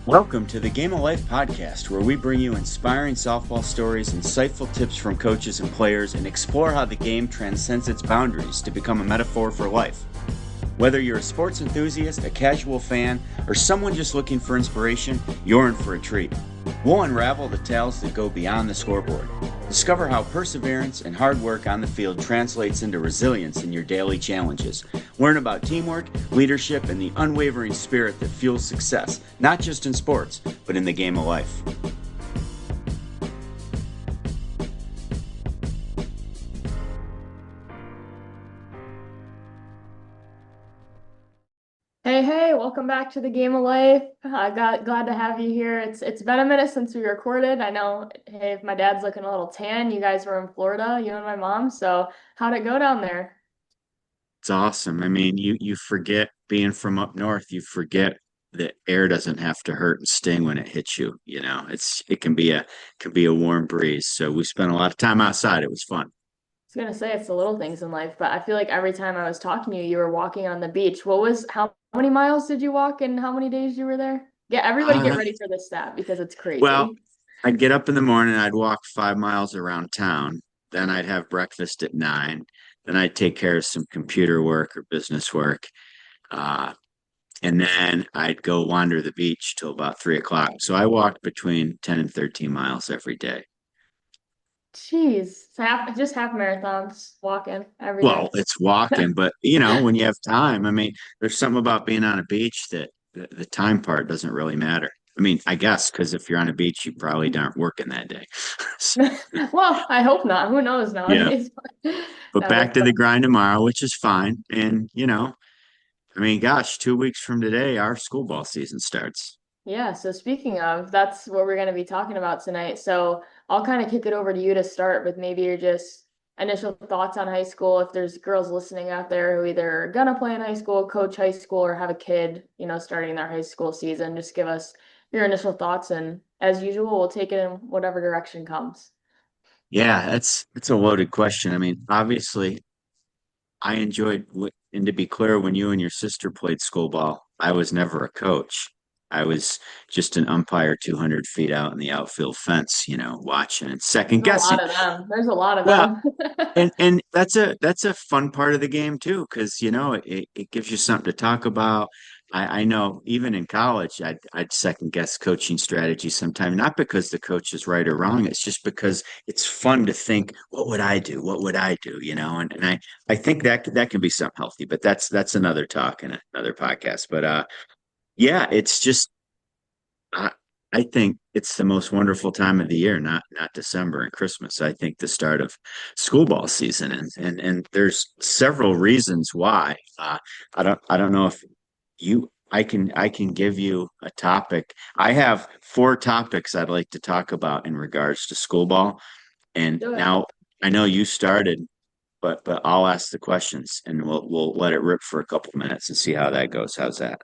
Welcome to the Game of Life podcast, where we bring you inspiring softball stories, insightful tips from coaches and players, and explore how the game transcends its boundaries to become a metaphor for life. Whether you're a sports enthusiast, a casual fan, or someone just looking for inspiration, you're in for a treat. We'll unravel the tales that go beyond the scoreboard. Discover how perseverance and hard work on the field translates into resilience in your daily challenges. Learn about teamwork, leadership, and the unwavering spirit that fuels success, not just in sports, but in the game of life. Hey, welcome back to the Game of Life. Glad to have you here. It's been a minute since we recorded. I know, hey, if my dad's looking a little tan, you guys were in Florida, you and my mom. So how'd it go down there? It's awesome. I mean, you forget being from up north, you forget that air doesn't have to hurt and sting when it hits you. It can be a warm breeze. So we spent a lot of time outside. It was fun. I was gonna say it's the little things in life, but I feel like every time I was talking to you, you were walking on the beach. How many miles did you walk and how many days you were there? Yeah, everybody get Uh, ready for this stat because it's well, crazy. I'd get up in the morning, I'd walk 5 miles around town, then I'd have breakfast at 9, then I'd take care of some computer work or business work. Uh, and then I'd go wander the beach till about 3 o'clock. So I walked between 10 and 13 miles every day. Jeez, just half marathons walking every Well, day. it's walking, but when you have time, I mean, there's something about being on a beach that the time part doesn't really matter. I mean, I guess because if you're on a beach, you probably aren't working that day. So, Well, I hope not. Who knows yeah, nowadays? but No, back that's to the fun. grind tomorrow, which is fine. And, I mean, gosh, 2 weeks from today, our school ball season starts. Yeah, so speaking of, that's what we're going to be talking about tonight. So I'll kind of kick it over to you to start with maybe your just initial thoughts on high school. If there's girls listening out there who either are gonna play in high school, coach high school, or have a kid, starting their high school season, just give us your initial thoughts. And as usual, we'll take it in whatever direction comes. Yeah, that's a loaded question. I mean, obviously, I enjoyed, and to be clear, when you and your sister played school ball, I was never a coach. I was just an umpire 200 feet out in the outfield fence, watching and second There's a guessing. lot of them. There's a lot of Well, them. and that's a fun part of the game too, because it gives you something to talk about. I know even in college, I'd second guess coaching strategy sometimes, not because the coach is right or wrong. It's just because it's fun to think, what would I do? What would I do? And I think that can be something healthy, but that's another talk and another podcast. But yeah, it's just I, I think it's the most wonderful time of the year, not December and Christmas. I think the start of school ball season, and there's several reasons why. I don't know if I can give you a topic. I have four topics I'd like to talk about in regards to school ball. And Do it. now I know you started, but I'll ask the questions and we'll let it rip for a couple minutes and see how that goes. How's that?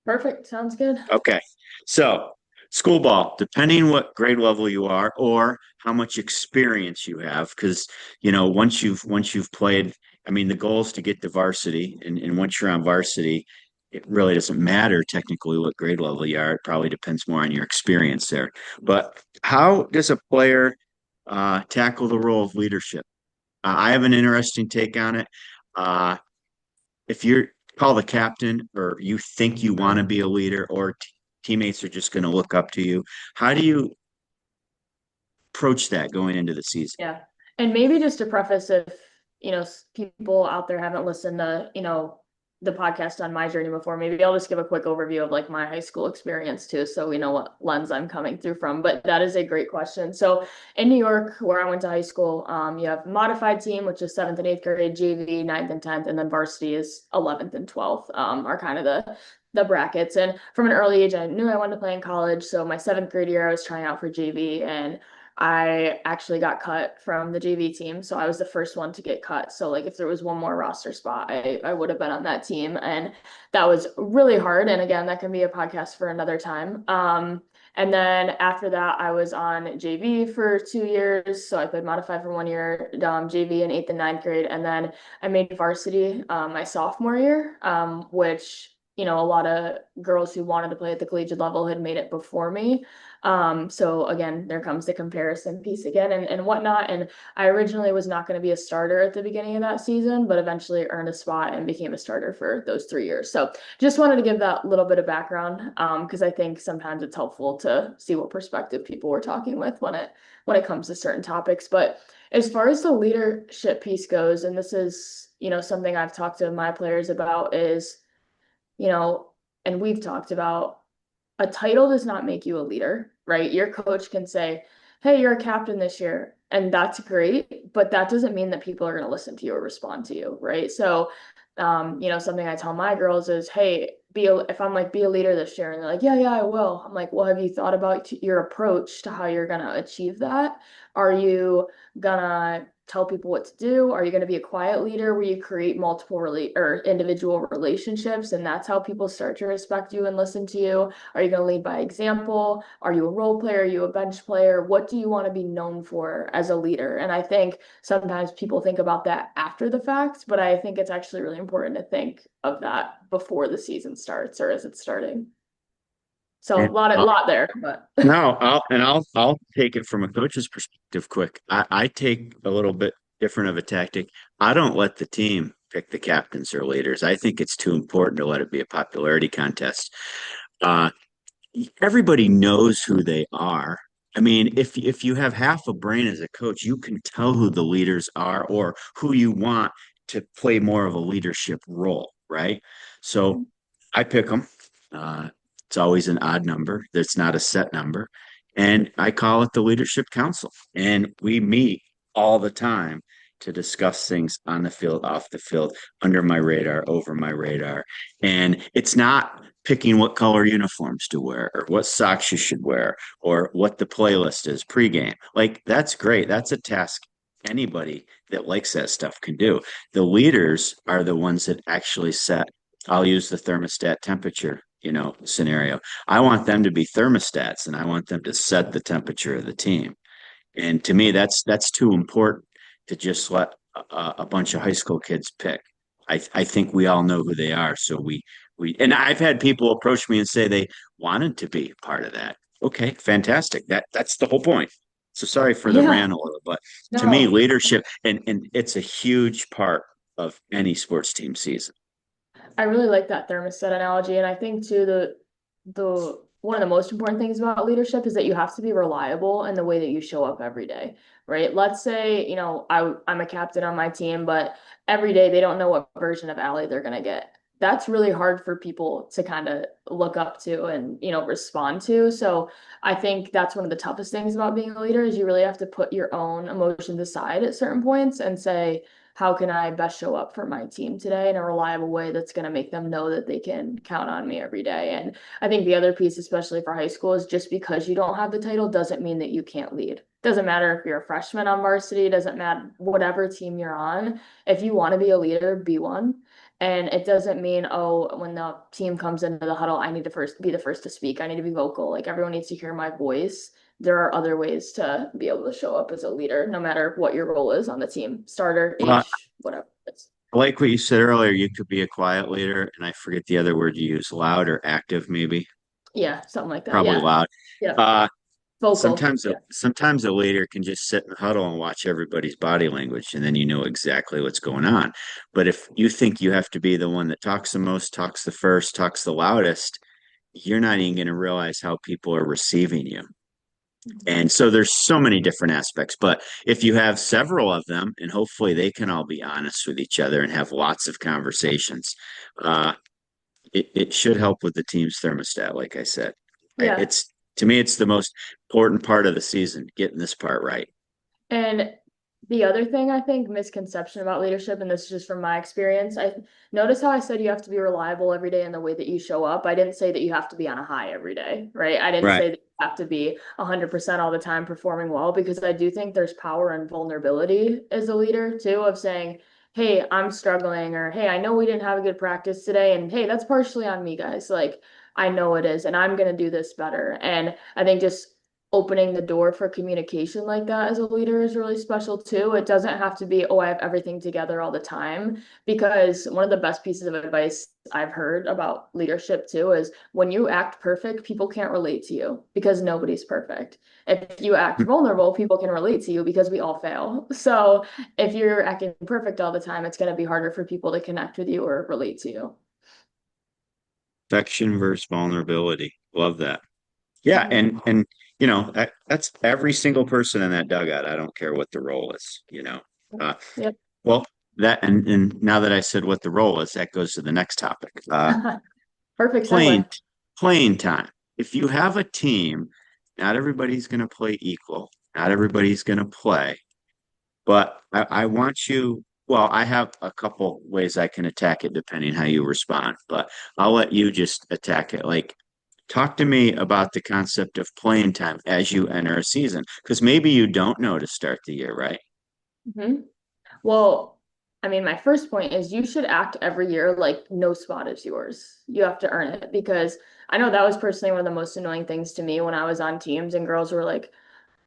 Perfect. Sounds good. Okay. So, school ball, depending what grade level you are or how much experience you have, because once you've played, I mean, the goal is to get to varsity, and once you're on varsity, it really doesn't matter technically what grade level you are. It probably depends more on your experience there. But how does a player tackle the role of leadership? I have an interesting take on it. Uh, if you're called a captain or you think you want to be a leader or teammates are just going to look up to you, how do you approach that going into the season? Yeah. And maybe just to preface, if, people out there haven't listened to, the podcast on my journey before, maybe I'll just give a quick overview of like my high school experience too, so we know what lens I'm coming through from. But that is a great question. So in New York, where I went to high school, you have modified team, which is seventh and eighth grade, JV, ninth and 10th, and then varsity is 11th and 12th, are kind of the brackets. And from an early age, I knew I wanted to play in college. So my seventh grade year, I was trying out for JV, and I actually got cut from the JV team, so I was the first one to get cut. So like if there was one more roster spot, I would have been on that team. And that was really hard. And again, that can be a podcast for another time. And then after that, I was on JV for 2 years. So I played modified for 1 year, JV in eighth and ninth grade. And then I made varsity my sophomore year, which a lot of girls who wanted to play at the collegiate level had made it before me. So again, there comes the comparison piece again and whatnot. And I originally was not going to be a starter at the beginning of that season, but eventually earned a spot and became a starter for those 3 years. So just wanted to give that little bit of background, because I think sometimes it's helpful to see what perspective people were talking with when it comes to certain topics. But as far as the leadership piece goes, and this is, something I've talked to my players about is, you know, and we've talked about, a title does not make you a leader, right? Your coach can say, "Hey, you're a captain this year," and that's great, but that doesn't mean that people are going to listen to you or respond to you, right? So, something I tell my girls is, "Hey, if I'm like, be a leader this year," and they're like, "Yeah, yeah, I will." I'm like, "Well, have you thought about your approach to how you're going to achieve that? Are you gonna tell people what to do? Are you going to be a quiet leader where you create multiple or individual relationships, and that's how people start to respect you and listen to you? Are you going to lead by example? Are you a role player? Are you a bench player? What do you want to be known for as a leader?" And I think sometimes people think about that after the fact, but I think it's actually really important to think of that before the season starts or as it's starting. So a And lot there, but no, I'll take it from a coach's perspective quick. I take a little bit different of a tactic. I don't let the team pick the captains or leaders. I think it's too important to let it be a popularity contest. Uh, Everybody knows who they are. I mean, if you have half a brain as a coach, you can tell who the leaders are or who you want to play more of a leadership role, right? So I pick them. Uh, it's always an odd number. That's not a set number. And I call it the Leadership Council. And we meet all the time to discuss things on the field, off the field, under my radar, over my radar. And it's not picking what color uniforms to wear or what socks you should wear or what the playlist is pregame. Like, that's great. That's a task anybody that likes that stuff can do. The leaders are the ones that actually set, I'll use the thermostat temperature, scenario. I want them to be thermostats and I want them to set the temperature of the team. And to me, that's too important to just let a bunch of high school kids pick. I think we all know who they are. So and I've had people approach me and say they wanted to be part of that. Okay, fantastic. That's the whole point. So sorry for the yeah, rant a little, but to me, no. leadership and it's a huge part of any sports team season. I really like that thermostat analogy, and I think too the one of the most important things about leadership is that you have to be reliable in the way that you show up every day, right? Let's say, I'm a captain on my team, but every day they don't know what version of Allie they're gonna get. That's really hard for people to kind of look up to and, respond to. So I think that's one of the toughest things about being a leader is you really have to put your own emotions aside at certain points and say, how can I best show up for my team today in a reliable way that's going to make them know that they can count on me every day? And I think the other piece, especially for high school, is just because you don't have the title doesn't mean that you can't lead. Doesn't matter if you're a freshman on varsity, doesn't matter whatever team you're on. If you want to be a leader, be one. And it doesn't mean, oh, when the team comes into the huddle, I need to first be the first to speak. I need to be vocal. Like everyone needs to hear my voice. There are other ways to be able to show up as a leader, no matter what your role is on the team, starter, Well, ace, whatever it is. I like what you said earlier. You could be a quiet leader, and I forget the other word you use, loud or active, maybe. Yeah, something like that. Probably Yeah. loud. Yeah. Uh, Vocal. sometimes a Yeah. sometimes a leader can just sit in the huddle and watch everybody's body language, and then you know exactly what's going on. But if you think you have to be the one that talks the most, talks the first, talks the loudest, you're not even going to realize how people are receiving you. Mhm. And so there's so many different aspects. But if you have several of them, and hopefully they can all be honest with each other and have lots of conversations, uh, it should help with the team's thermostat, like I said. Yeah. It's to me, it's the most important part of the season, getting this part right. And the other thing I think misconception about leadership, and this is just from my experience, I notice how I said you have to be reliable every day in the way that you show up. I didn't say that you have to be on a high every day, right? I didn't Right. say that you have to be 100% all the time performing well because I do think there's power and vulnerability as a leader too, of saying, hey, I'm struggling, or hey, I know we didn't have a good practice today, and hey, that's partially on me, guys. Like, I know it is, and I'm going to do this better. And I think just opening the door for communication like that as a leader is really special too. It doesn't have to be, oh, I have everything together all the time. Because one of the best pieces of advice I've heard about leadership too is when you act perfect, people can't relate to you because nobody's perfect. If you act vulnerable, people can relate to you because we all fail. So if you're acting perfect all the time, it's going to be harder for people to connect with you or relate to you. Affection versus vulnerability. Love that. Yeah, Mhm. and that's every single person in that dugout. I don't care what the role is, you know. Uh, Yep. well, that and now that I said what the role is, that goes to the next topic. Perfect Playing segue. playing time. If you have a team, not everybody's going to play equal. Not everybody's going to play, but I want you. Well, I have a couple ways I can attack it depending how you respond, but I'll let you just attack it. Like, talk to me about the concept of playing time as you enter a season, because maybe you don't know to start the year, right? Mhm. Well, I mean, my first point is you should act every year like no spot is yours. You have to earn it because I know that was personally one of the most annoying things to me when I was on teams and girls were like,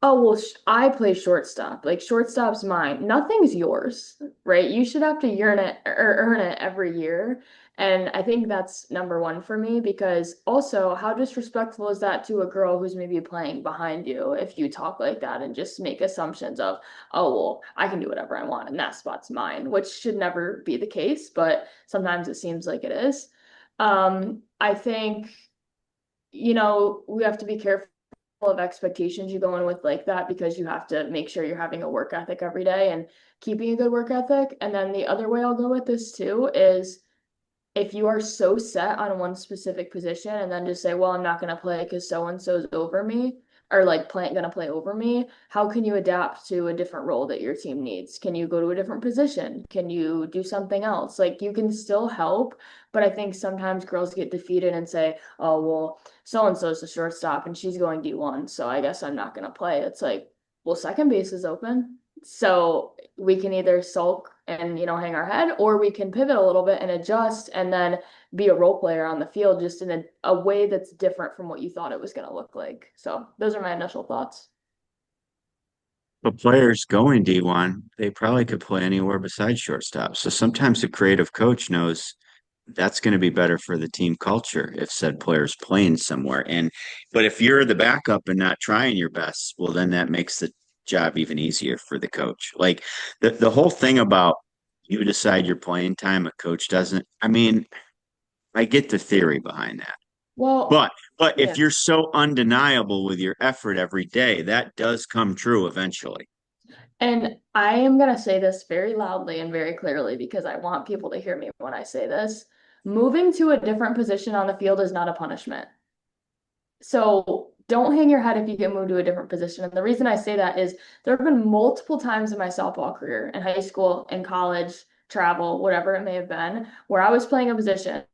oh, well, I play shortstop. Like shortstop's mine. Nothing's yours, right? You should have to earn it or earn it every year. And I think that's number one for me because also, how disrespectful is that to a girl who's maybe playing behind you if you talk like that and just make assumptions of, oh, well, I can do whatever I want and that spot's mine, which should never be the case, but sometimes it seems like it is. I think, we have to be careful of expectations you go in with like that because you have to make sure you're having a work ethic every day and keeping a good work ethic. And then the other way I'll go with this too is if you are so set on one specific position and then just say, well, I'm not going to play because so and so's over me or like going to play over me, how can you adapt to a different role that your team needs? Can you go to a different position? Can you do something else? Like you can still help, but I think sometimes girls get defeated and say, oh, well, so and so's the shortstop and she's going D1, so I guess I'm not going to play. It's like, well, second base is open. So we can either sulk and hang our head, or we can pivot a little bit and adjust and then be a role player on the field just in a way that's different from what you thought it was going to look like. So those are my initial thoughts. But players going D1, they probably could play anywhere besides shortstop. So sometimes a creative coach knows that's going to be better for the team culture if said player's playing somewhere. But if you're the backup and not trying your best, well, then that makes the job even easier for the coach. Like the whole thing about you decide your playing time, a coach doesn't. I mean, I get the theory behind that. Well, But if yeah. you're so undeniable with your effort every day, that does come true eventually. And I am going to say this very loudly and very clearly because I want people to hear me when I say this. Moving to a different position on the field is not a punishment. So don't hang your head if you get moved to a different position. And the reason I say that is there have been multiple times in my softball career, in high school, in college, travel, whatever it may have been, where I was playing a position.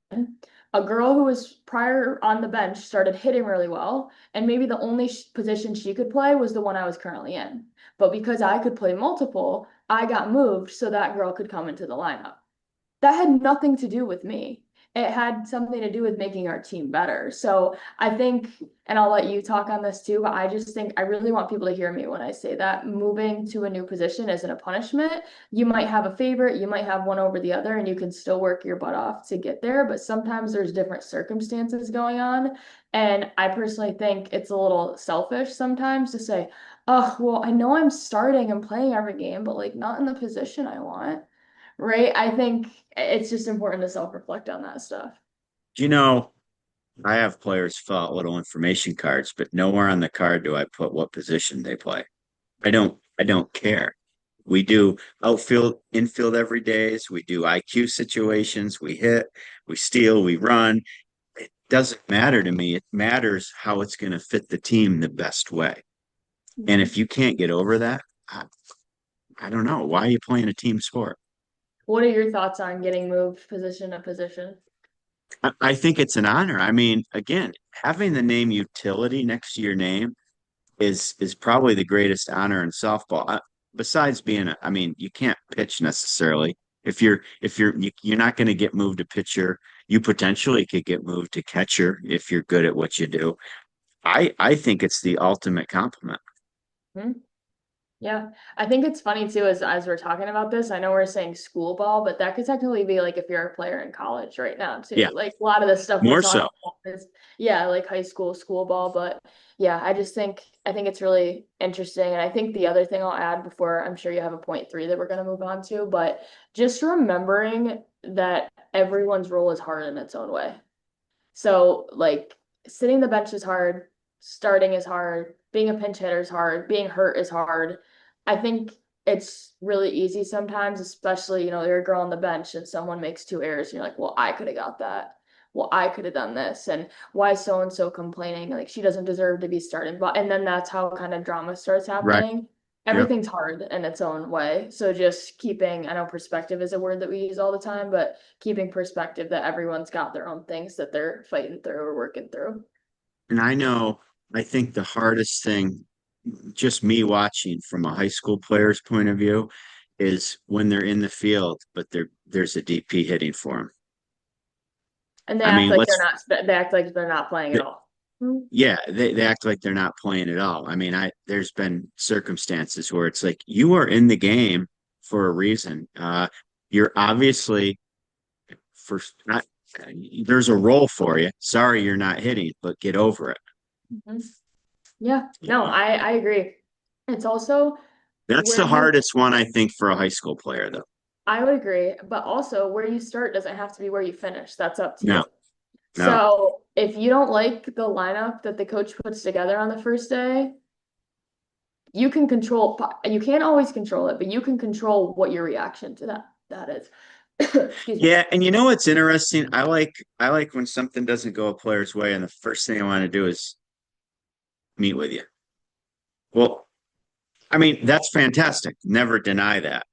A girl who was prior on the bench started hitting really well, and maybe the only position she could play was the one I was currently in. But because I could play multiple, I got moved so that girl could come into the lineup. That had nothing to do with me. It had something to do with making our team better. So I think, and I'll let you talk on this too, but I just think I really want people to hear me when I say that moving to a new position isn't a punishment. You might have a favorite, you might have one over the other, and you can still work your butt off to get there. But sometimes there's different circumstances going on. And I personally think it's a little selfish sometimes to say, oh, well, I know I'm starting and playing every game, but like not in the position I want. Right? I think it's just important to self-reflect on that stuff. You know, I have players fill out little information cards, but nowhere on the card do I put what position they play. I don't care. We do outfield, infield every days. We do IQ situations. We hit, we steal, we run. It doesn't matter to me. It matters how it's going to fit the team the best way. And Mhm. if you can't get over that, I don't know. Why are you playing a team sport? What are your thoughts on getting moved position to position? I think it's an honor. I mean, again, having the name utility next to your name is probably the greatest honor in softball. Besides being, I mean, you can't pitch necessarily. You're not going to get moved to pitcher. You potentially could get moved to catcher if you're good at what you do. I think it's the ultimate compliment. Hmm. Yeah, I think it's funny too, as we're talking about this. I know we're saying school ball, but that could technically be like if you're a player in college right now too. Yeah, Like a lot of the stuff we're more talking so. about is, yeah, like high school, school ball. But yeah, I think it's really interesting. And I think the other thing I'll add before I'm sure you have a point three that we're gonna move on to, but just remembering that everyone's role is hard in its own way. So like sitting the bench is hard, starting is hard, being a pinch hitter is hard, being hurt is hard. I think it's really easy sometimes, especially, you're a girl on the bench and someone makes two errors and you're like, well, I could have got that. Well, I could have done this. And why is so and so complaining? Like she doesn't deserve to be starting. But and then that's how kind of drama starts Right. happening. Yep. Everything's hard in its own way. So just keeping, I know perspective is a word that we use all the time, but keeping perspective that everyone's got their own things that they're fighting through or working through. And I think the hardest thing, just me watching from a high school player's point of view, is when they're in the field, but there's a DP hitting for them. And I mean, they act like they're not playing at all. Mhm. yeah, they act like they're not playing at all. I mean, there's been circumstances where it's like you are in the game for a reason. You're obviously first not there's a role for you. Sorry you're not hitting, but get over it. Yeah, You no, know? I agree. It's also That's where the you, hardest one I think for a high school player though. I would agree, but also where you start doesn't have to be where you finish. That's up to No, you. no. So if you don't like the lineup that the coach puts together on the first day, you can't always control it, but you can control what your reaction to that is. Excuse me. Yeah, and you know what's interesting? I like when something doesn't go a player's way, and the first thing I want to do is meet with you. Well, I mean, that's fantastic. Never deny that.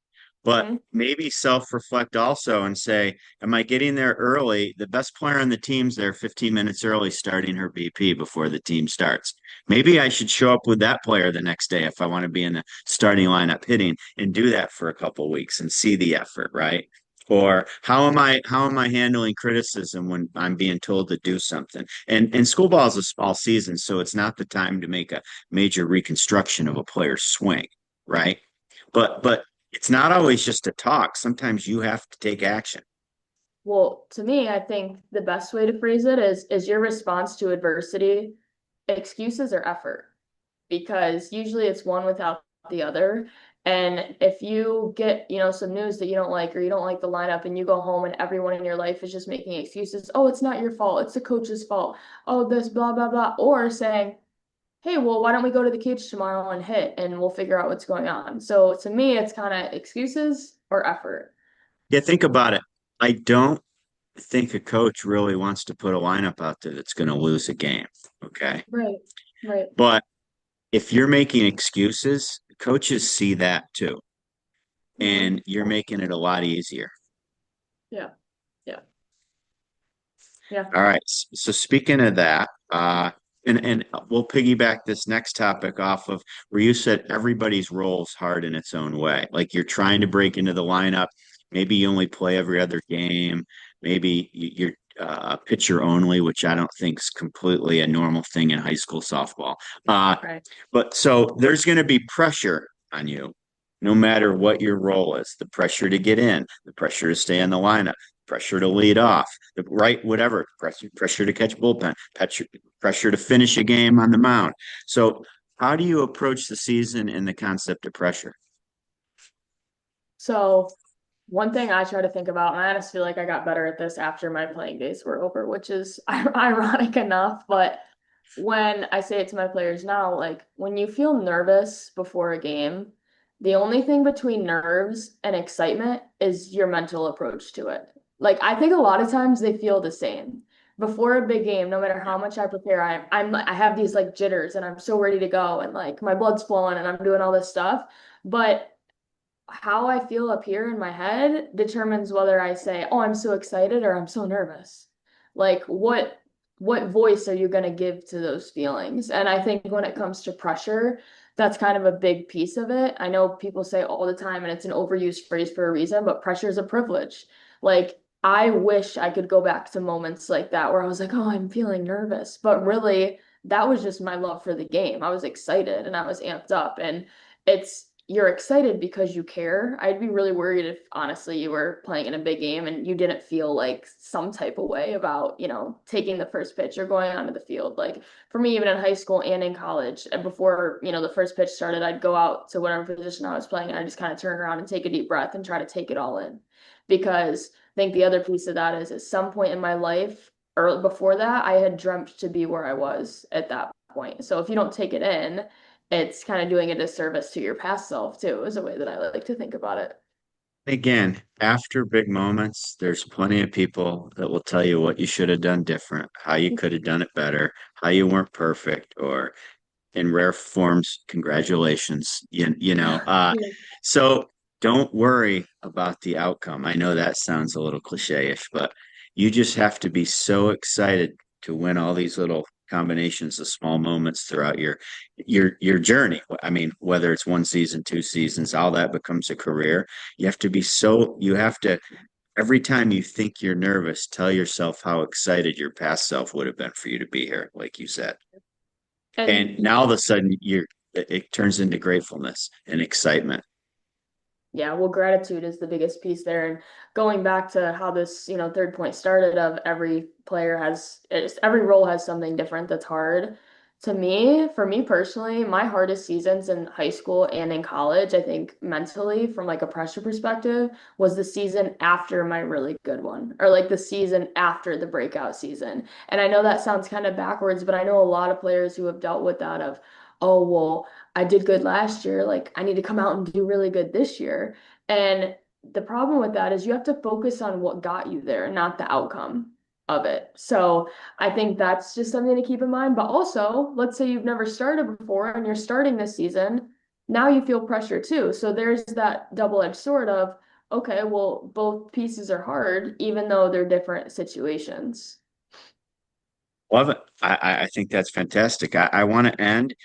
But Mhm. maybe self-reflect also and say, am I getting there early? The best player on the team's there 15 minutes early, starting her BP before the team starts. Maybe I should show up with that player the next day if I want to be in the starting lineup hitting and do that for a couple weeks and see the effort, right? Or how am I handling criticism when I'm being told to do something? And school ball is a small season, so it's not the time to make a major reconstruction of a player's swing, right? But it's not always just a talk. Sometimes you have to take action. Well, to me, I think the best way to phrase it is your response to adversity excuses or effort? Because usually it's one without the other. And if you get, some news that you don't like or you don't like the lineup and you go home and everyone in your life is just making excuses, oh, it's not your fault, it's the coach's fault. Oh, this blah blah blah, or saying, "Hey, well, why don't we go to the cage tomorrow and hit and we'll figure out what's going on." So to me, it's kind of excuses or effort. Yeah, think about it. I don't think a coach really wants to put a lineup out there that's going to lose a game. Okay. Right. Right. But if you're making excuses, coaches see that too. Hmm. And you're making it a lot easier. Yeah. Yeah. Yeah. All right. So speaking of that, and we'll piggyback this next topic off of where you said everybody's role's hard in its own way. Like you're trying to break into the lineup. Maybe you only play every other game. Maybe you're pitcher only, which I don't think is completely a normal thing in high school softball. Uh, Right. but so there's going to be pressure on you, no matter what your role is. The pressure to get in, the pressure to stay in the lineup, pressure to lead off, the right, whatever, pressure to catch bullpen, pressure to finish a game on the mound. So, how do you approach the season in the concept of pressure? So one thing I try to think about, and I honestly feel like I got better at this after my playing days were over, which is ironic enough, but when I say it to my players now, like when you feel nervous before a game, the only thing between nerves and excitement is your mental approach to it. Like I think a lot of times they feel the same. Before a big game, no matter how much I prepare, I have these like jitters and I'm so ready to go and like my blood's flowing and I'm doing all this stuff. But how I feel up here in my head determines whether I say, "Oh, I'm so excited" or "I'm so nervous." Like what voice are you going to give to those feelings? And I think when it comes to pressure, that's kind of a big piece of it. I know people say all the time and it's an overused phrase for a reason, but pressure is a privilege. Like I wish I could go back to moments like that where I was like, "Oh, I'm feeling nervous." But really, that was just my love for the game. I was excited and I was amped up. And you're excited because you care. I'd be really worried if honestly you were playing in a big game and you didn't feel like some type of way about, taking the first pitch or going onto the field. Like for me, even in high school and in college, and before, the first pitch started, I'd go out to whatever position I was playing and I just kind of turn around and take a deep breath and try to take it all in. Because I think the other piece of that is at some point in my life, or before that, I had dreamt to be where I was at that point. So if you don't take it in, it's kind of doing a disservice to your past self too, is a way that I like to think about it. Again, after big moments, there's plenty of people that will tell you what you should have done different, how you could have done it better, how you weren't perfect, or in rare forms, congratulations. Yeah. So don't worry about the outcome. I know that sounds a little cliche-ish, but you just have to be so excited to win all these little combinations of small moments throughout your journey. I mean, whether it's one season, two seasons, all that becomes a career. You have to every time you think you're nervous, tell yourself how excited your past self would have been for you to be here, like you said. And And now all of a sudden it turns into gratefulness and excitement. yeah, well, gratitude is the biggest piece there. And going back to how this, third point started of every player every role has something different that's hard. To me, for me personally, my hardest seasons in high school and in college, I think mentally from like a pressure perspective, was the season after my really good one, or like the season after the breakout season. And I know that sounds kind of backwards, but I know a lot of players who have dealt with that of, oh, well, I did good last year. Like, I need to come out and do really good this year. And the problem with that is you have to focus on what got you there, not the outcome of it. So I think that's just something to keep in mind. But also, let's say you've never started before and you're starting this season. Now you feel pressure too. So there's that double-edged sword of, okay, well, both pieces are hard, even though they're different situations. Love it. I think that's fantastic. I want to end.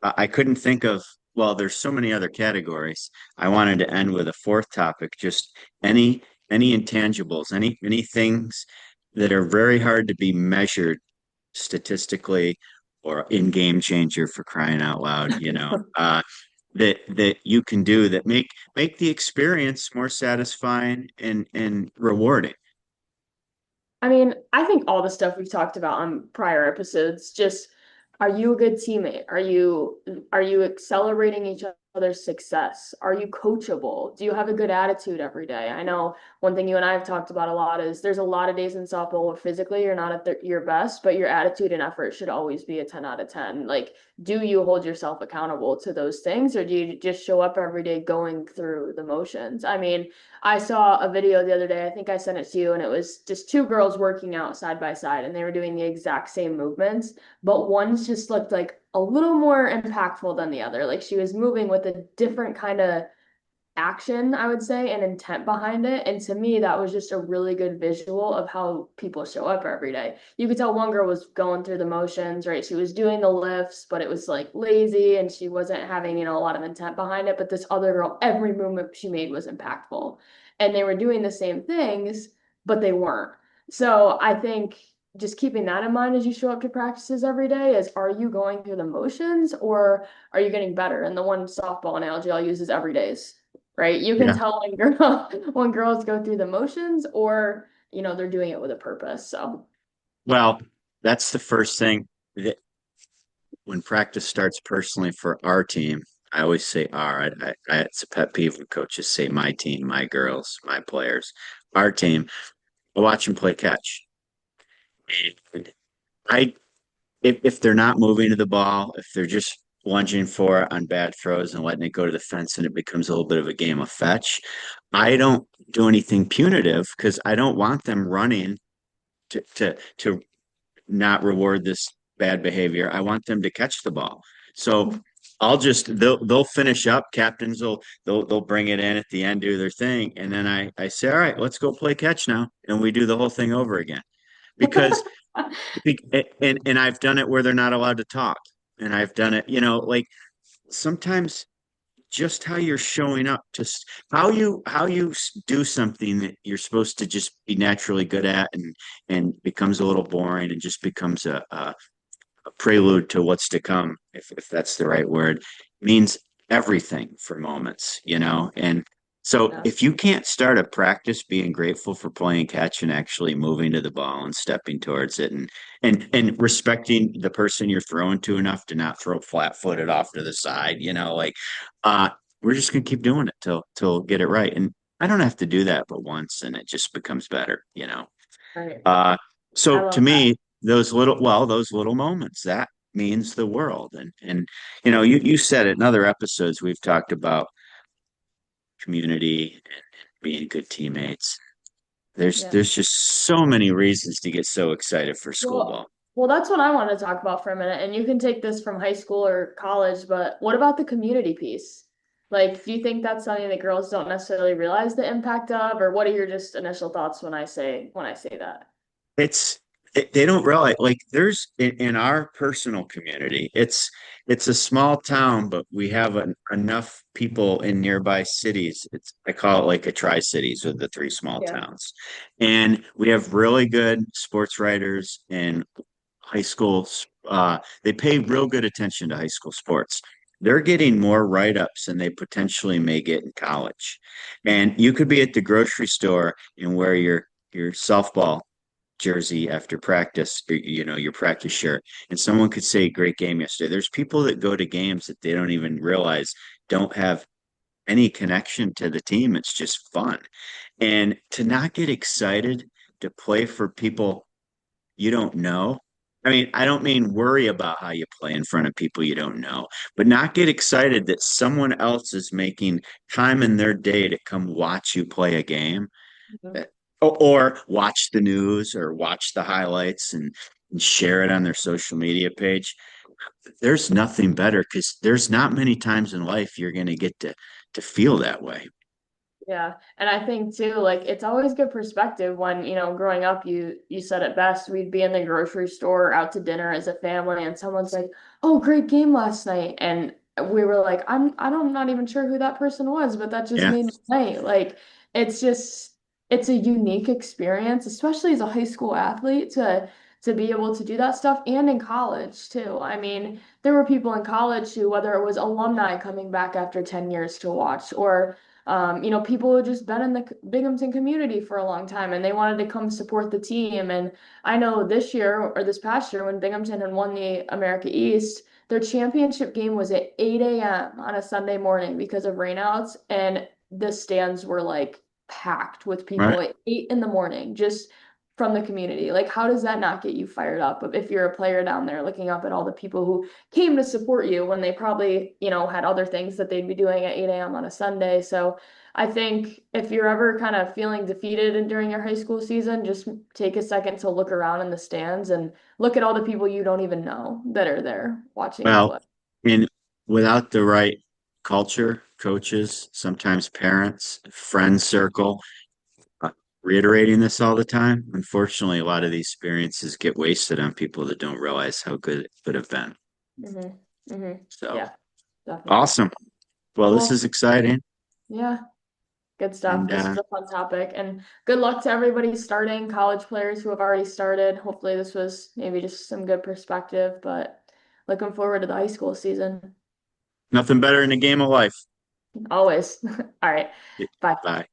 I couldn't think of, well, there's so many other categories. I wanted to end with a fourth topic, just any any intangibles, any things that are very hard to be measured statistically or in game changer for crying out loud, that you can do that make the experience more satisfying and rewarding. I mean, I think all the stuff we've talked about on prior episodes, just are you a good teammate? Are you accelerating each other's success? Are you coachable? Do you have a good attitude every day? I know one thing you and I have talked about a lot is there's a lot of days in softball where physically you're not at your best, but your attitude and effort should always be a 10 out of 10. Like, do you hold yourself accountable to those things, or do you just show up every day going through the motions? I mean, I saw a video the other day, I think I sent it to you, and it was just two girls working out side by side, and they were doing the exact same movements, but one just looked like a little more impactful than the other. Like she was moving with a different kind of action, I would say, and intent behind it. And to me, that was just a really good visual of how people show up every day. You could tell one girl was going through the motions, right? She was doing the lifts, but it was like lazy and she wasn't having, a lot of intent behind it. But this other girl, every movement she made was impactful. And they were doing the same things, but they weren't. So I think just keeping that in mind as you show up to practices every day is, are you going through the motions or are you getting better? And the one softball analogy I'll use is every days, right? You can Yeah. tell when girls go through the motions or, they're doing it with a purpose. So Well, that's the first thing that when practice starts personally for our team, I always say our. It's a pet peeve when coaches say my team, my girls, my players, our team. I watch them play catch. And I if they're not moving to the ball, if they're just lunging for it on bad throws and letting it go to the fence and it becomes a little bit of a game of fetch, I don't do anything punitive because I don't want them running to not reward this bad behavior. I want them to catch the ball. So they'll finish up. Captains they'll bring it in at the end, do their thing, and then I say, all right, let's go play catch now, and we do the whole thing over again because and I've done it where they're not allowed to talk, and I've done it, like sometimes just how you're showing up, just how you do something that you're supposed to just be naturally good at, and becomes a little boring and just becomes a prelude to what's to come, if that's the right word, means everything for moments, you know? And so Yeah. if you can't start a practice being grateful for playing catch and actually moving to the ball and stepping towards it and respecting the person you're throwing to enough to not throw flat footed off to the side, you know, like uh we're just gonna keep doing it till get it right. And I don't have to do that but once and it just becomes better, you know. Right. Uh, I so to love that. me, those little moments, that means the world. And you know, you said it in other episodes we've talked about community and being good teammates. Yeah. There's just so many reasons to get so excited for school Well, ball. well, that's what I want to talk about for a minute. And you can take this from high school or college, but what about the community piece? Like, do you think that's something that girls don't necessarily realize the impact of, or what are your just initial thoughts when I say that? It's they don't realize like there's in our personal community, it's a small town, but we have enough people in nearby cities. It's I call it like a tri-cities with the three small Yeah. towns. And we have really good sports writers and high school they pay real good attention to high school sports. They're getting more write-ups than they potentially may get in college. And you could be at the grocery store and wear your softball jersey after practice, you know, your practice shirt, and someone could say, "Great game yesterday." There's people that go to games that they don't even realize don't have any connection to the team. It's just fun. And to not get excited to play for people you don't know. I mean, I don't mean worry about how you play in front of people you don't know, but not get excited that someone else is making time in their day to come watch you play a game Mhm. uh, or watch the news or watch the highlights and share it on their social media page. There's nothing better because there's not many times in life you're going to get to feel that way. Yeah. And I think too, like it's always good perspective when, growing up you said it best. We'd be in the grocery store out to dinner as a family and someone's like, "Oh, great game last night." And we were like, I'm not even sure who that person was, but that just Yeah. made my night. Like it's just it's a unique experience, especially as a high school athlete to be able to do that stuff and in college too. I mean, there were people in college who, whether it was alumni coming back after 10 years to watch or people who had just been in the Binghamton community for a long time and they wanted to come support the team. And I know this year or this past year when Binghamton had won the America East, their championship game was at 8 a.m. on a Sunday morning because of rainouts, and the stands were like packed with Right. people at 8 in the morning just from the community. Like, how does that not get you fired up if you're a player down there looking up at all the people who came to support you when they probably, had other things that they'd be doing at 8 a.m. on a Sunday. So I think if you're ever kind of feeling defeated during your high school season, just take a second to look around in the stands and look at all the people you don't even know that are there watching you Well, play. and without the right culture, coaches, sometimes parents, friend circle, uh, reiterating this all the time, unfortunately, a lot of these experiences get wasted on people that don't realize how good it could have been. Hmm. Hmm. So Yeah, definitely. awesome. Well, this Well, is exciting. yeah, good stuff. And This was a fun topic, and good luck to everybody starting, college players who have already started. Hopefully, this was maybe just some good perspective, but looking forward to the high school season. nothing better in a game of life. Always. All right. Bye. Bye.